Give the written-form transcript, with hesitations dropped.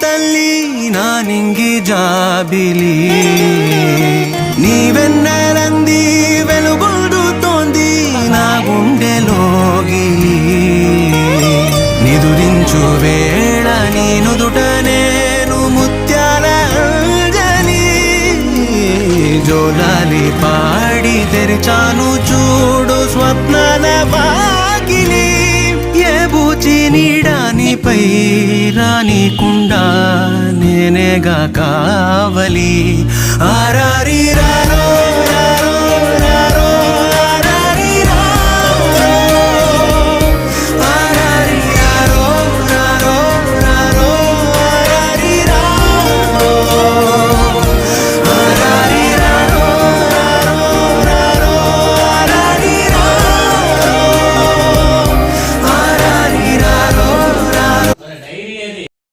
తల్లి నా నింగి జాబిలి నీవెన్నెలంది వెలుగొందుతోంది నా గుండెలోగిలి నిదురించు వేళ నీ నుదుట నేను ముత్యాల అంజలి జోలాలి పాడి తెరిచాను చూడు స్వప్నాల వాకిలి ఏ బూచి నీడానిపై రానికుండా నేనేగా కావలి ఆరారి రారో